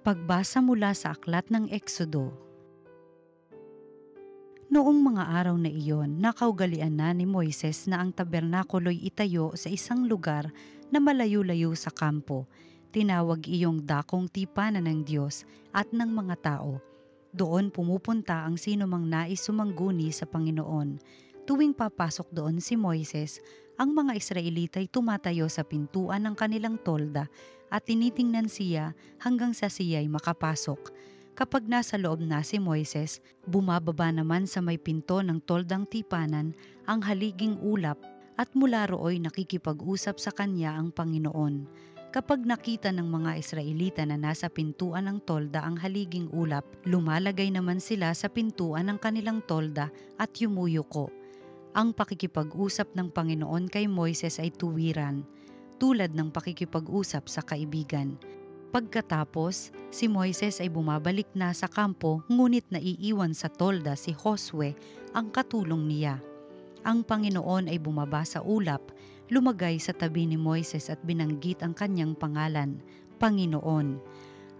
Pagbasa mula sa aklat ng Eksodo. Noong mga araw na iyon, nakaugalian na ni Moises na ang tabernakulo'y itayo sa isang lugar na malayo-layo sa kampo. Tinawag iyong dakong tipanan ng Diyos at ng mga tao. Doon pumupunta ang sino mang nais sumangguni sa Panginoon. Tuwing papasok doon si Moises, ang mga Israelita'y tumatayo sa pintuan ng kanilang tolda at tinitingnan siya hanggang sa siya'y makapasok. Kapag nasa loob na si Moises, bumababa naman sa may pinto ng toldang tipanan ang haliging ulap at mula rooy nakikipag-usap sa kanya ang Panginoon. Kapag nakita ng mga Israelita na nasa pintuan ng tolda ang haliging ulap, lumalagay naman sila sa pintuan ng kanilang tolda at yumuyuko. Ang pakikipag-usap ng Panginoon kay Moises ay tuwiran, tulad ng pakikipag-usap sa kaibigan. Pagkatapos, si Moises ay bumabalik na sa kampo ngunit naiiwan sa tolda si Josue, ang katulong niya. Ang Panginoon ay bumaba sa ulap, lumagay sa tabi ni Moises at binanggit ang kanyang pangalan, Panginoon.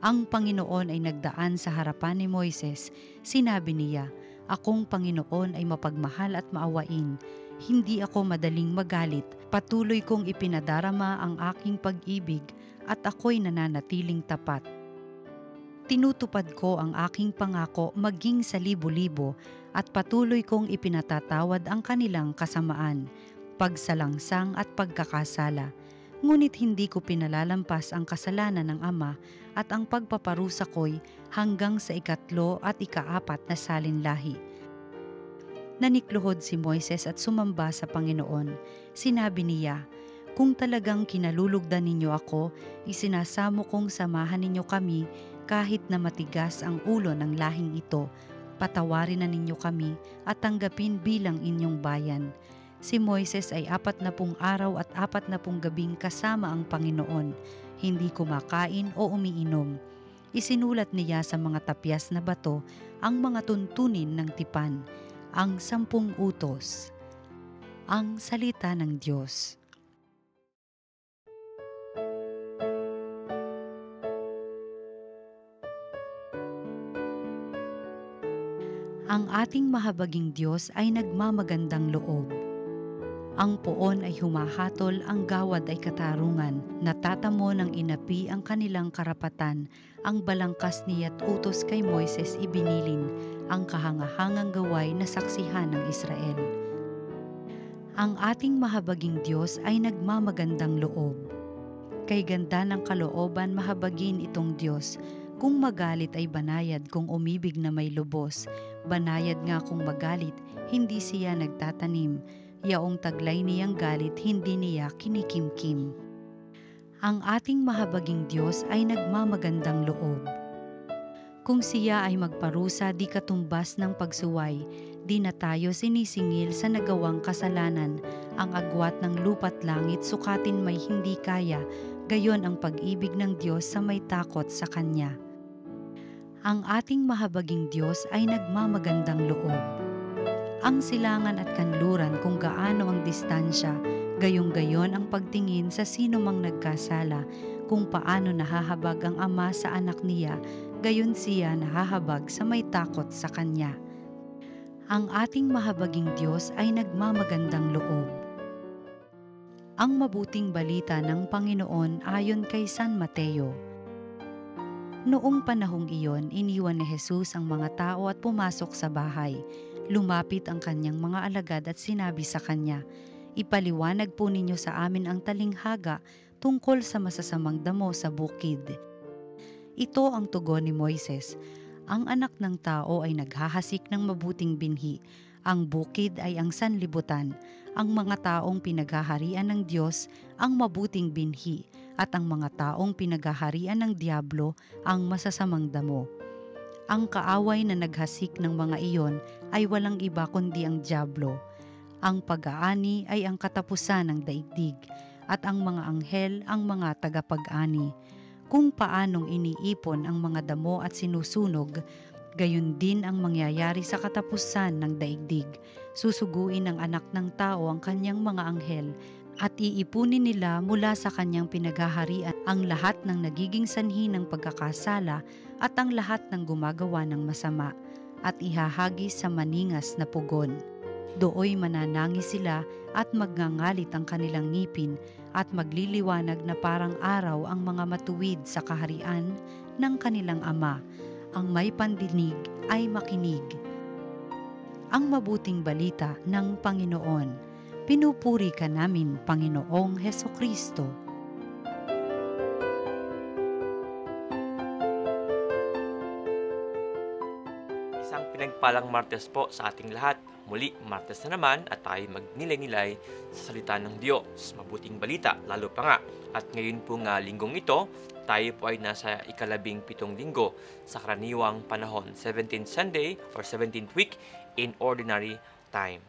Ang Panginoon ay nagdaan sa harapan ni Moises. Sinabi niya, "Akong Panginoon ay mapagmahal at maawain. Hindi ako madaling magalit. Patuloy kong ipinadarama ang aking pag-ibig at ako'y nananatiling tapat. Tinutupad ko ang aking pangako maging sa libo-libo at patuloy kong ipinatatawad ang kanilang kasamaan, pagsalangsang at pagkakasala. Ngunit hindi ko pinalalampas ang kasalanan ng ama at ang pagpaparusa ko'y hanggang sa 3 at 4 na salinlahi." Nanikluhod si Moises at sumamba sa Panginoon. Sinabi niya, "Kung talagang kinalulugdan ninyo ako, isinasamo kong samahan ninyo kami kahit na matigas ang ulo ng lahing ito. Patawarin na ninyo kami at tanggapin bilang inyong bayan." Si Moises ay 40 araw at 40 gabing kasama ang Panginoon, hindi kumakain o umiinom. Isinulat niya sa mga tapyas na bato ang mga tuntunin ng tipan, ang 10 utos. Ang salita ng Diyos. Ang ating mahabaging Diyos ay nagmamagandang loob. Ang poon ay humahatol, ang gawad ay katarungan. Natatamo ng inapi ang kanilang karapatan. Ang balangkas niya't utos kay Moises ibinilin, ang kahangahangang gaway na saksihan ng Israel. Ang ating mahabaging Diyos ay nagmamagandang loob. Kay ganda ng kalooban mahabagin itong Diyos. Kung magalit ay banayad, kung umibig na may lubos. Banayad nga kung magalit, hindi siya nagtatanim. Yaong taglay niyang galit, hindi niya kinikimkim. Ang ating mahabaging Diyos ay nagmamagandang loob. Kung siya ay magparusa, di katumbas ng pagsuway, di na tayo sinisingil sa nagawang kasalanan. Ang agwat ng lupa't langit sukatin may hindi kaya, gayon ang pag-ibig ng Diyos sa may takot sa Kanya. Ang ating mahabaging Diyos ay nagmamagandang loob. Ang silangan at kanluran kung gaano ang distansya, gayong-gayon ang pagtingin sa sino mang nagkasala, kung paano nahahabag ang ama sa anak niya, gayon siya nahahabag sa may takot sa Kanya. Ang ating mahabaging Diyos ay nagmamagandang loob. Ang mabuting balita ng Panginoon ayon kay San Mateo. Noong panahong iyon, iniwan ni Jesus ang mga tao at pumasok sa bahay. Lumapit ang kanyang mga alagad at sinabi sa kanya, "Ipaliwanag po ninyo sa amin ang talinghaga tungkol sa masasamang damo sa bukid." Ito ang tugon ni Moises. Ang anak ng tao ay naghahasik ng mabuting binhi. Ang bukid ay ang sanlibutan. Ang mga taong pinaghaharian ng Diyos ang mabuting binhi at ang mga taong pinaghaharian ng diablo ang masasamang damo. Ang kaaway na naghasik ng mga iyon ay walang iba kundi ang diablo. Ang pag-aani ay ang katapusan ng daigdig at ang mga anghel ang mga tagapag-ani. Kung paanong iniipon ang mga damo at sinusunog, gayon din ang mangyayari sa katapusan ng daigdig. Susuguin ng anak ng tao ang kanyang mga anghel at iipunin nila mula sa kanyang pinaghaharian ang lahat ng nagiging sanhi ng pagkakasala at ang lahat ng gumagawa ng masama, at ihahagis sa maningas na pugon. Dooy mananangis sila at magngangalit ang kanilang ngipin, at magliliwanag na parang araw ang mga matuwid sa kaharian ng kanilang Ama. Ang may pandinig ay makinig. Ang mabuting balita ng Panginoon. Pinupuri ka namin, Panginoong Hesukristo. Isang pinagpalang Martes po sa ating lahat. Muli, Martes na naman at tayo magnilay-nilay sa salita ng Diyos. Mabuting balita, lalo pa nga. At ngayon po nga linggong ito, tayo po ay nasa ika-17 linggo sa karaniwang panahon, 17th Sunday or 17th week in ordinary time.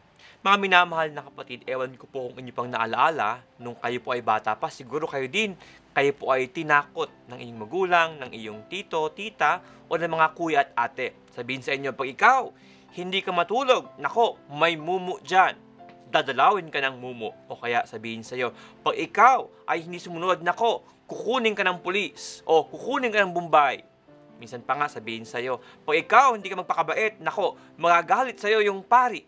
Mga minamahal na kapatid, ewan ko po kung inyo pang naalaala, nung kayo po ay bata pa, siguro kayo din, kayo po ay tinakot ng inyong magulang, ng iyong tito, tita, o ng mga kuya at ate. Sabihin sa inyo, pag ikaw, hindi ka matulog, nako, may mumu dyan. Dadalawin ka ng mumu. O kaya sabihin sa iyo, pag ikaw ay hindi sumunod, nako, kukunin ka ng pulis, o kukunin ka ng Bombay. Minsan pa nga sabihin sa iyo, pag ikaw hindi ka magpakabait, nako, magagalit sa iyo yung pari.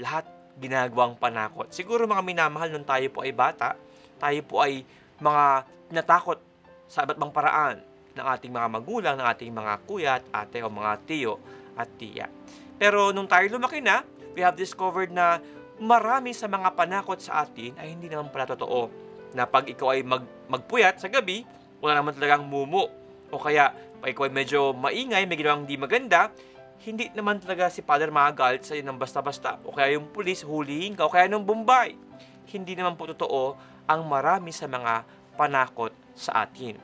Lahat ginagawang panakot. Siguro mga minamahal, nung tayo po ay bata, tayo po ay mga natakot sa iba't ibang paraan ng ating mga magulang, ng ating mga kuya at ate o mga tiyo at tiya. Pero nung tayo lumaki na, we have discovered na marami sa mga panakot sa atin ay hindi naman pala totoo. Na pag ikaw ay magpuyat sa gabi, wala naman talagang mumu. O kaya, pag ikaw ay medyo maingay, may ginawang hindi maganda, hindi naman talaga si Father magagalit sa iyo ng basta-basta. O kaya yung pulis, hulihin ka. O kaya ng Bombay. Hindi naman po totoo ang marami sa mga panakot sa atin.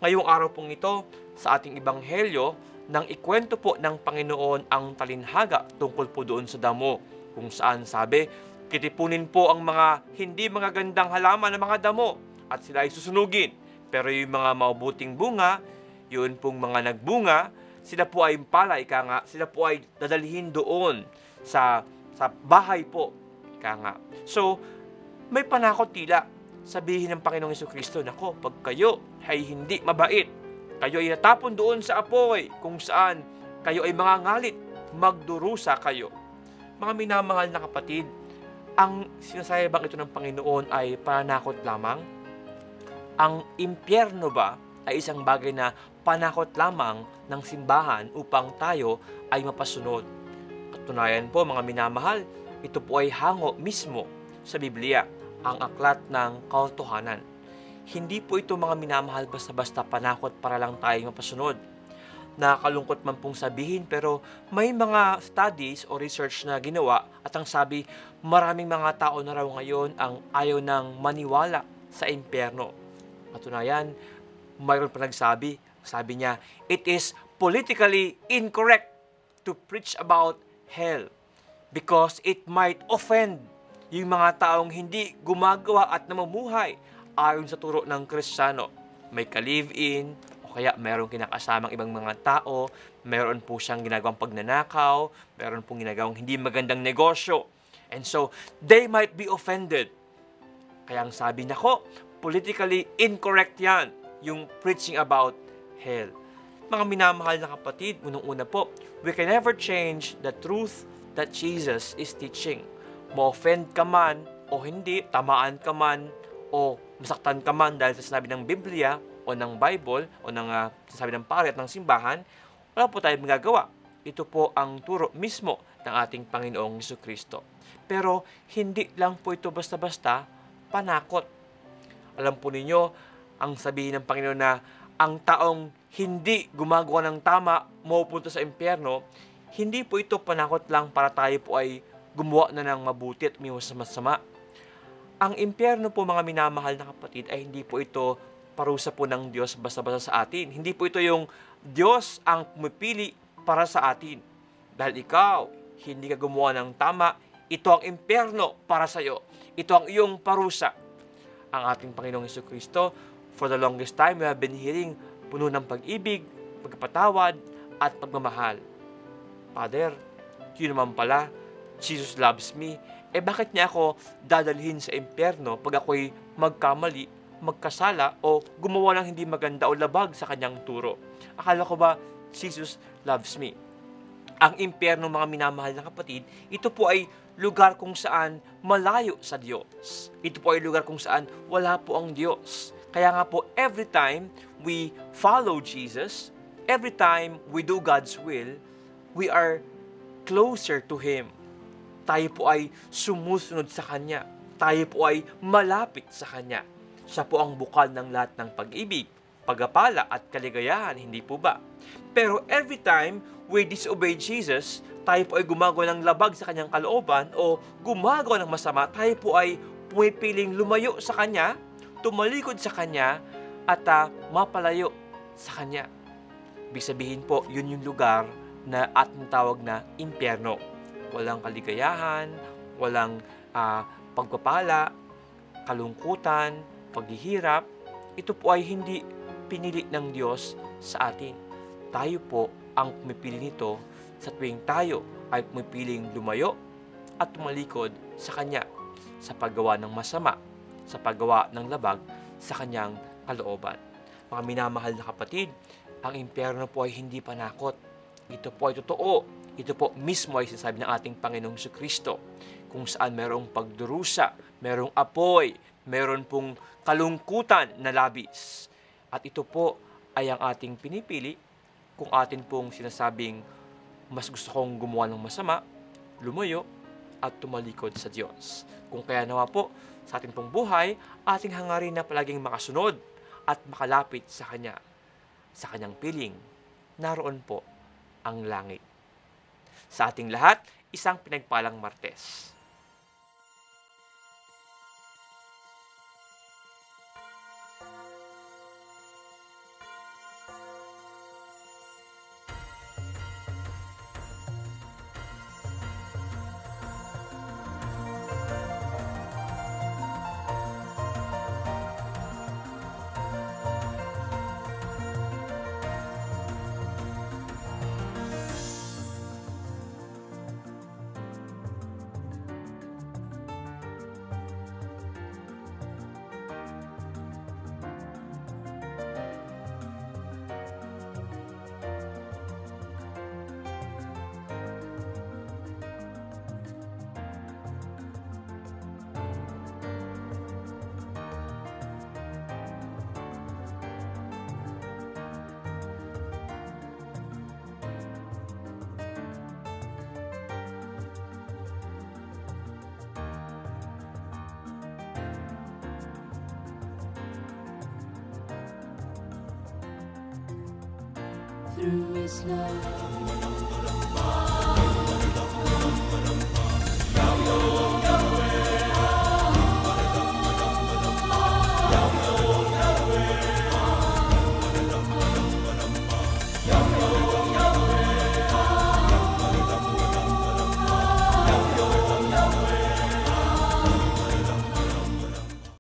Ngayong araw pong ito, sa ating ebanghelyo, nang ikwento po ng Panginoon ang talinhaga tungkol po doon sa damo. Kung saan sabi, kitipunin po ang mga hindi magagandang halaman ng mga damo at sila ay susunugin. Pero yung mga mabuting bunga, yun pong mga nagbunga, sila po ay palay, ika nga, sila po ay dadalhin doon sa bahay po, ika nga. So, may panakot tila. Sabihin ng Panginoong Hesukristo, nako, pag kayo ay hindi mabait, kayo ay natapon doon sa apoy, kung saan kayo ay mangangalit, magdurusa kayo. Mga minamahal na kapatid, ang sinasayabang ito ng Panginoon ay panakot lamang? Ang impyerno ba ay isang bagay na panakot lamang ng simbahan upang tayo ay mapasunod? Katunayan po mga minamahal, ito po ay hango mismo sa Biblia, ang aklat ng katotohanan. Hindi po ito mga minamahal basta-basta panakot para lang tayo mapasunod. Nakakalungkot man pong sabihin, pero may mga studies o research na ginawa at ang sabi, maraming mga tao na raw ngayon ang ayaw ng maniwala sa impyerno. Katunayan, mayroon pa nagsabi, sabi niya, it is politically incorrect to preach about hell because it might offend yung mga taong hindi gumagawa at namumuhay ayon sa turo ng Kristiyano. May ka-live-in, o kaya mayroong kinakasamang ibang mga tao, mayroon po siyang ginagawang pagnanakaw, mayroon pong ginagawang hindi magandang negosyo. And so, they might be offended. Kaya ang sabi niya ko, politically incorrect yan, yung preaching about hell. Mga minamahal na kapatid, unang-una po, we can never change the truth that Jesus is teaching. Ma-offend ka man o hindi, tamaan ka man o masaktan ka man dahil sa sinabi ng Biblia o ng Bible o ng sinasabi ng pari at ng simbahan, wala po tayong magagawa. Ito po ang turo mismo ng ating Panginoong Hesukristo. Pero hindi lang po ito basta-basta panakot. Alam po ninyo, ang sabihin ng Panginoon na ang taong hindi gumagawa ng tama, mapupunta sa impyerno, hindi po ito panakot lang para tayo po ay gumawa na ng mabuti at umiwas sa masama. Ang impyerno po mga minamahal na kapatid ay hindi po ito parusa po ng Diyos basta-basta sa atin. Hindi po ito yung Diyos ang pumipili para sa atin. Dahil ikaw, hindi ka gumawa ng tama, ito ang impyerno para sa iyo. Ito ang iyong parusa. Ang ating Panginoong Hesukristo, for the longest time, we have been hearing puno ng pag-ibig, pagpapatawad, at pagmamahal. Father, yun naman pala, Jesus loves me, Bakit niya ako dadalhin sa impyerno pag ako'y magkamali, magkasala, o gumawa ng hindi maganda o labag sa kanyang turo? Akala ko ba Jesus loves me? Ang impyerno, mga minamahal na kapatid, ito po ay lugar kung saan malayo sa Diyos. Ito po ay lugar kung saan wala po ang Diyos. Kaya nga po, every time we follow Jesus, every time we do God's will, we are closer to Him. Tayo po ay sumusunod sa Kanya. Tayo po ay malapit sa Kanya. Siya po ang bukal ng lahat ng pag-ibig, pagpapala at kaligayahan, hindi po ba? Pero every time we disobey Jesus, tayo po ay gumagawa ng labag sa Kanyang kalooban o gumagawa ng masama, tayo po ay pumipiling lumayo sa Kanya, tumalikod sa Kanya, at mapalayo sa Kanya. Ibig sabihin po, yun yung lugar na ating tawag na impyerno. Walang kaligayahan, walang pagpapala, kalungkutan, paghihirap. Ito po ay hindi pinili ng Diyos sa atin. Tayo po ang pumipili nito sa tuwing tayo ay pumipiling lumayo at tumalikod sa Kanya sa paggawa ng masama, sa paggawa ng labag sa Kanyang kalooban. Mga minamahal na kapatid, ang impyerno po ay hindi panakot. Ito po ay totoo. Ito po mismo ay sinasabi ng ating Panginoong Jesucristo, kung saan mayroong pagdurusa, mayroong apoy, mayroon pong kalungkutan na labis. At ito po ay ang ating pinipili kung atin pong sinasabing, mas gusto kong gumawa ng masama, lumayo, at tumalikod sa Diyos. Kung kaya nawa po, sa ating pong buhay, ating hangarin na palaging makasunod at makalapit sa Kanya. Sa Kanyang piling, naroon po ang langit. Sa ating lahat, isang pinagpalang Martes. Through His love.